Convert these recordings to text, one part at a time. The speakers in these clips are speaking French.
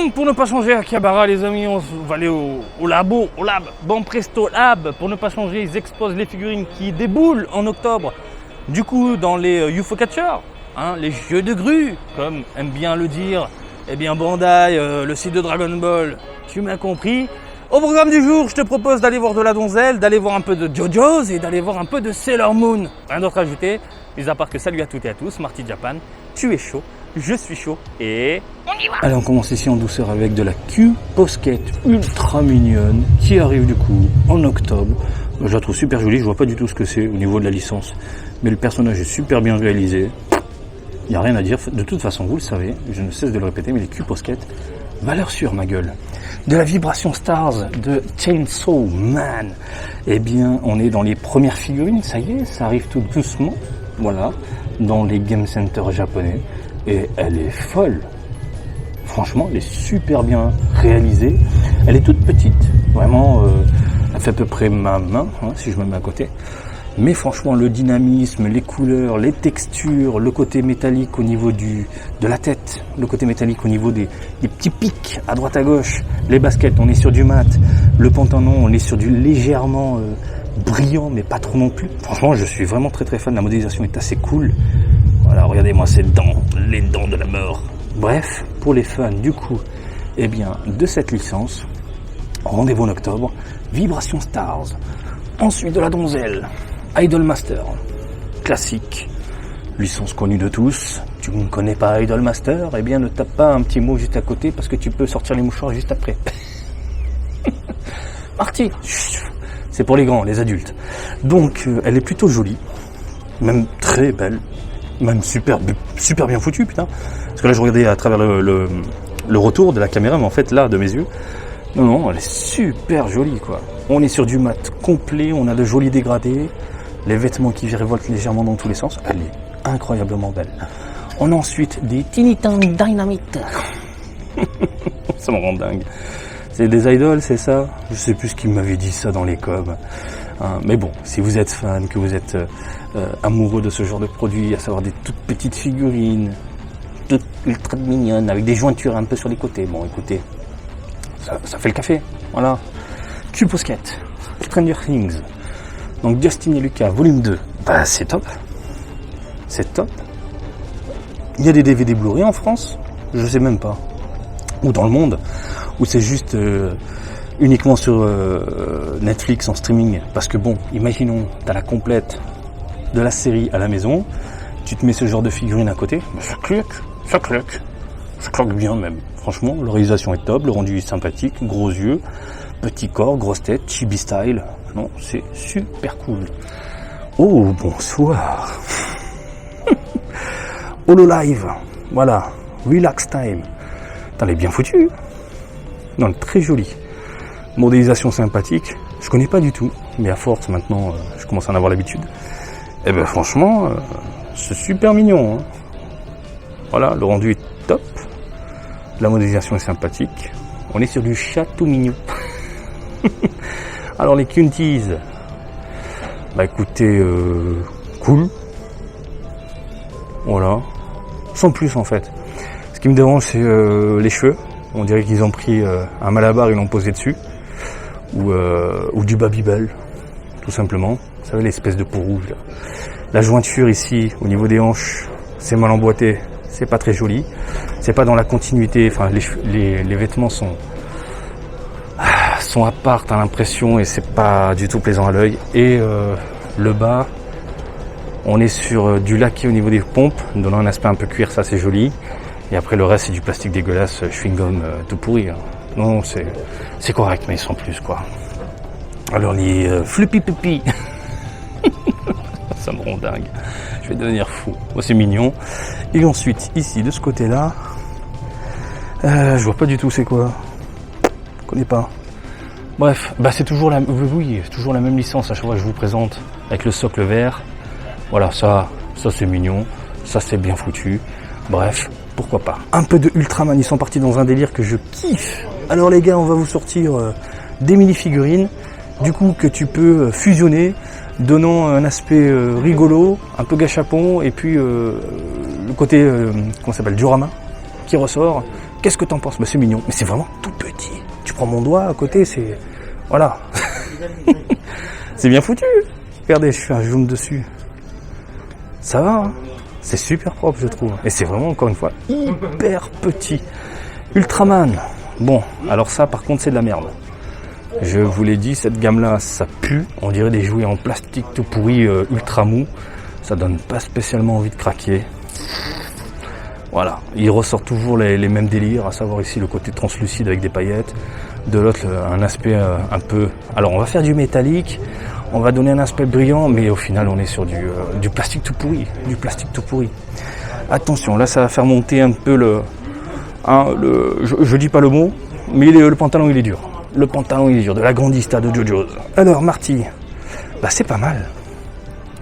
Donc pour ne pas changer à Akihabara les amis, on va aller au lab. Bon Presto Lab, pour ne pas changer, ils exposent les figurines qui déboulent en octobre. Du coup dans les UFO Catcher, hein, les jeux de grue, comme aime bien le dire, eh bien Bandai, le site de Dragon Ball, tu m'as compris. Au programme du jour, je te propose d'aller voir de la donzelle, d'aller voir un peu de JoJo's et d'aller voir un peu de Sailor Moon. Rien d'autre à ajouter, mis à part que salut à toutes et à tous, Marty Japan, tu es chaud, je suis chaud et on y va. Allez, on commence ici en douceur avec de la Q-Posket ultra mignonne qui arrive du coup en octobre. Je la trouve super jolie, je vois pas du tout ce que c'est au niveau de la licence, mais le personnage est super bien réalisé. Il n'y a rien à dire, de toute façon vous le savez, je ne cesse de le répéter, mais les Q-Posket, valeur sûre ma gueule. De la Vibration Stars de Chainsaw Man. Eh bien, on est dans les premières figurines, ça y est, ça arrive tout doucement, voilà, dans les Game Center japonais. Et elle est folle. Franchement, elle est super bien réalisée. Elle est toute petite, vraiment, elle fait à peu près ma main, hein, si je me mets à côté. Mais franchement, le dynamisme, les couleurs, les textures, le côté métallique au niveau de la tête, le côté métallique au niveau des petits pics à droite à gauche, les baskets, on est sur du mat, le pantalon, on est sur du légèrement brillant, mais pas trop non plus. Franchement, je suis vraiment très très fan, la modélisation est assez cool. Voilà, regardez-moi ces dents, les dents de la mort. Bref, pour les fans du coup, eh bien, de cette licence, rendez-vous en octobre, Vibration Stars. Ensuite de la donzelle. Idolmaster, classique, licence connue de tous. Tu ne connais pas Idolmaster, eh bien ne tape pas un petit mot juste à côté parce que tu peux sortir les mouchoirs juste après. Marty, c'est pour les grands, les adultes. Donc elle est plutôt jolie, même très belle, même super bien foutue, putain. Parce que là je regardais à travers le retour de la caméra, mais en fait là de mes yeux, non, elle est super jolie quoi. On est sur du mat complet, on a de jolis dégradés. Les vêtements qui virevoltent légèrement dans tous les sens, elle est incroyablement belle. On a ensuite des Tiny Dynamite. Ça me rend dingue. C'est des idoles, c'est ça? Je sais plus qui m'avait dit ça dans les coms. Hein, mais bon, si vous êtes fan, que vous êtes amoureux de ce genre de produit, à savoir des toutes petites figurines, toutes ultra mignonnes, avec des jointures un peu sur les côtés, bon écoutez, ça fait le café, voilà. Q-Posket, Stranger Things. Donc Justin et Lucas, volume 2, bah c'est top. C'est top. Il y a des DVD Blu-ray en France, je sais même pas. Ou dans le monde, ou c'est juste uniquement sur Netflix en streaming. Parce que bon, imaginons, t'as la complète de la série à la maison, tu te mets ce genre de figurine à côté, bah, ça claque bien même. Franchement, la réalisation est top, le rendu est sympathique, gros yeux, petit corps, grosse tête, chibi style. Non, c'est super cool. Oh, bonsoir. Hololive, voilà, Relax Time. Elle est bien foutue. Non, elle est très jolie. Modélisation sympathique. Je connais pas du tout, mais à force maintenant, je commence à en avoir l'habitude. Et ben franchement, c'est super mignon. Hein. Voilà, le rendu est top. La modélisation est sympathique. On est sur du chat tout mignon. Alors les Cunties, bah écoutez, cool. Voilà. Sans plus en fait. Ce qui me dérange c'est les cheveux. On dirait qu'ils ont pris un malabar et l'ont posé dessus. Ou du Babybel, tout simplement. Vous savez l'espèce de peau rouge là. La jointure ici, au niveau des hanches, c'est mal emboîté. C'est pas très joli. C'est pas dans la continuité. Enfin, les vêtements sont à part, t'as l'impression, et c'est pas du tout plaisant à l'œil. Et le bas, on est sur du laqué au niveau des pompes, donnant un aspect un peu cuir, ça c'est joli. Et après le reste c'est du plastique dégueulasse, chewing-gum tout pourri. Hein. Non, c'est correct, mais sans plus quoi. Alors les fluppy puppy. Ça me rend dingue. Je vais devenir fou. Moi c'est mignon. Et ensuite, ici, de ce côté-là, je vois pas du tout c'est quoi. Je connais pas. Bref, bah c'est toujours toujours la même licence à chaque fois que je vous présente, avec le socle vert. Voilà, ça c'est mignon, ça c'est bien foutu. Bref, pourquoi pas. Un peu de Ultraman, ils sont partis dans un délire que je kiffe. Alors les gars, on va vous sortir des mini-figurines, du coup que tu peux fusionner, donnant un aspect rigolo, un peu gâchapon, et puis le côté, comment ça s'appelle, diorama, qui ressort. Qu'est-ce que t'en penses? Mais c'est mignon, mais c'est vraiment tout petit. Tu prends mon doigt à côté, c'est... Voilà. C'est bien foutu. Regardez, je fais un zoom dessus. Ça va, hein? C'est super propre, je trouve. Et c'est vraiment, encore une fois, hyper petit. Ultraman. Bon, alors ça, par contre, c'est de la merde. Je vous l'ai dit, cette gamme-là, ça pue. On dirait des jouets en plastique tout pourri, ultra mou. Ça donne pas spécialement envie de craquer. Voilà, il ressort toujours les mêmes délires, à savoir ici le côté translucide avec des paillettes. De l'autre, un aspect un peu... Alors, on va faire du métallique, on va donner un aspect brillant, mais au final, on est sur du plastique tout pourri. Du plastique tout pourri. Attention, là, ça va faire monter un peu je dis pas le mot, mais le pantalon, il est dur. Le pantalon, il est dur, de la grandista de JoJo's. Alors, Marty, bah c'est pas mal.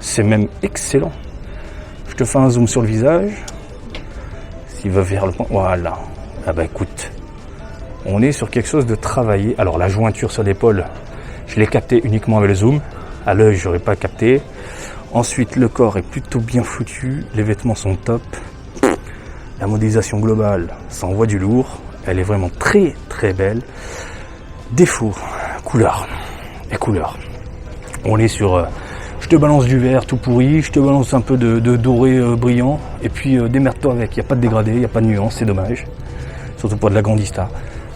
C'est même excellent. Je te fais un zoom sur le visage. S'il veut vers le point, voilà. Ah bah écoute, on est sur quelque chose de travaillé. Alors la jointure sur l'épaule, je l'ai capté uniquement avec le zoom. À l'œil, j'aurais pas capté. Ensuite, le corps est plutôt bien foutu. Les vêtements sont top. La modélisation globale, ça envoie du lourd. Elle est vraiment très très belle. Défaut, couleur. Et couleur. On est sur... je te balance du vert tout pourri, je te balance un peu de doré brillant, et puis démerde-toi avec. Il n'y a pas de dégradé, il n'y a pas de nuance, c'est dommage. Surtout pour de la grandista.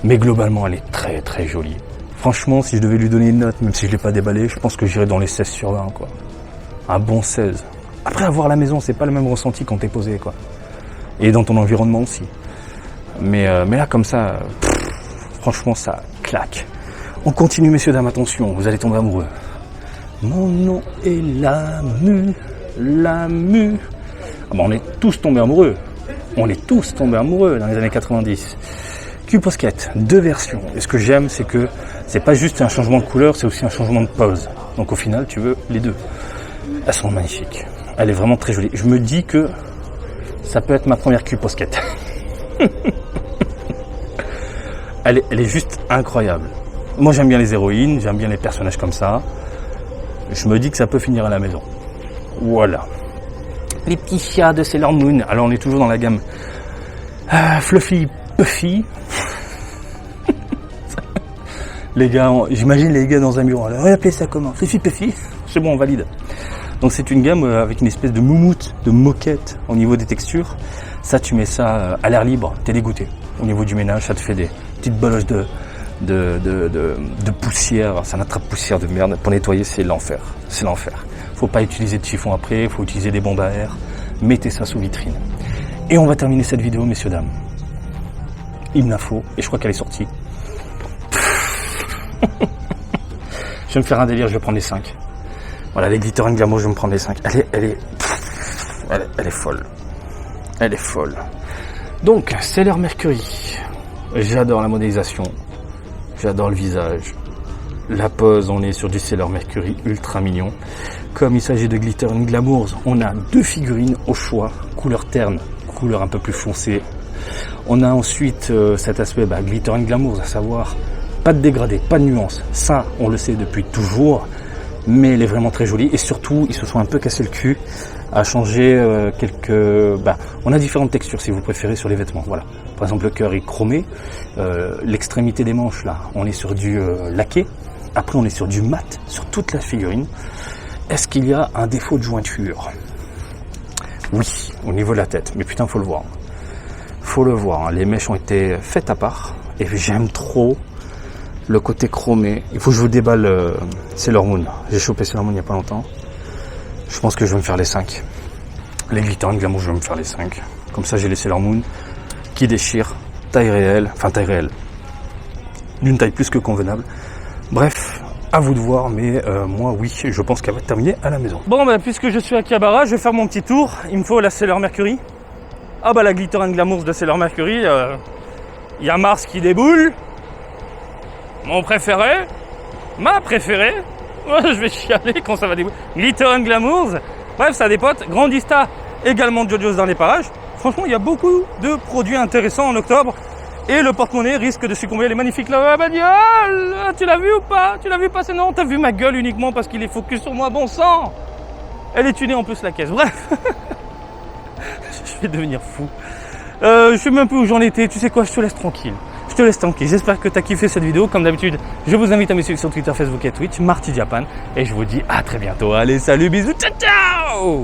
Mais globalement, elle est très très jolie. Franchement, si je devais lui donner une note, même si je ne l'ai pas déballé, je pense que j'irais dans les 16 sur 20, quoi. Un bon 16. Après, avoir à la maison, c'est pas le même ressenti quand t'es posé, quoi. Et dans ton environnement aussi. Mais là, comme ça, franchement, ça claque. On continue, messieurs, dames, attention, vous allez tomber amoureux. Mon nom est Lamu. Ah bah on est tous tombés amoureux. On est tous tombés amoureux dans les années 90. Q-Posket, 2 versions. Et ce que j'aime, c'est que c'est pas juste un changement de couleur, c'est aussi un changement de pose. Donc au final, tu veux les deux. Elles sont magnifiques. Elle est vraiment très jolie. Je me dis que ça peut être ma première Q-Posket. Elle est juste incroyable. Moi, j'aime bien les héroïnes, j'aime bien les personnages comme ça. Je me dis que ça peut finir à la maison. Voilà. Les petits chiens de Sailor Moon. Alors on est toujours dans la gamme Fluffy Puffy. Les gars, j'imagine les gars dans un bureau. Alors on va appeler ça comment? Fluffy Puffy. C'est bon, on valide. Donc c'est une gamme avec une espèce de moumoute, de moquette au niveau des textures. Ça, tu mets ça à l'air libre, t'es dégoûté. Au niveau du ménage, ça te fait des petites boloches de poussière, ça n'attrape poussière de merde. Pour nettoyer, c'est l'enfer. C'est l'enfer. Faut pas utiliser de chiffon après, faut utiliser des bombes à air. Mettez ça sous vitrine. Et on va terminer cette vidéo, messieurs, dames. Hymnafo, et je crois qu'elle est sortie. Je vais me faire un délire, je vais prendre les 5. Voilà, les Glitter & Glamour, je vais me prendre les 5. Elle est folle. Elle est folle. Donc, Sailor Mercury. J'adore la modélisation. J'adore le visage. La pose, on est sur du Sailor Mercury ultra mignon. Comme il s'agit de Glitter & Glamour, on a 2 figurines au choix. Couleur terne, couleur un peu plus foncée. On a ensuite cet aspect Glitter & Glamour, à savoir pas de dégradé, pas de nuance. Ça, on le sait depuis toujours. Mais elle est vraiment très jolie. Et surtout, ils se sont un peu cassé le cul à changer quelques... on a différentes textures, si vous préférez, sur les vêtements. Voilà. Par exemple, le cœur est chromé. L'extrémité des manches, là, on est sur du laqué. Après, on est sur du mat, sur toute la figurine. Est-ce qu'il y a un défaut de jointure? Oui, au niveau de la tête. Mais putain, faut le voir. Faut le voir. Hein. Les mèches ont été faites à part. Et j'aime trop le côté chromé. Il faut que je vous déballe Sailor Moon. J'ai chopé Sailor Moon il n'y a pas longtemps. Je pense que je vais me faire les 5. Les Glitter & Glamour, je vais me faire les 5. Comme ça, j'ai les Sailor Moon qui déchirent. Taille réelle. Enfin, taille réelle. D'une taille plus que convenable. Bref, à vous de voir. Mais moi, oui, je pense qu'elle va terminer à la maison. Bon, puisque je suis à Akihabara, je vais faire mon petit tour. Il me faut la Sailor Mercury. Ah la Glitter & Glamour de Sailor Mercury. Il y a Mars qui déboule. Mon préféré. Ma préférée. Je vais chialer quand ça va débouler. Glitter & Glamour. Bref, ça a des potes. Grandista, également de JoJo's dans les parages. Franchement, il y a beaucoup de produits intéressants en octobre. Et le porte-monnaie risque de succomber à les magnifiques bagnole. Tu l'as vu ou pas? Tu l'as vu passer? Non, t'as vu ma gueule uniquement parce qu'il est focus sur moi. Bon sang. Elle est tunée en plus la caisse. Bref. Je vais devenir fou. Je sais même plus où j'en étais. Tu sais quoi, je te laisse tranquille. Je te laisse tranquille. J'espère que tu as kiffé cette vidéo. Comme d'habitude, je vous invite à me suivre sur Twitter, Facebook et Twitch, Marty Japan. Et je vous dis à très bientôt. Allez, salut, bisous, ciao, ciao!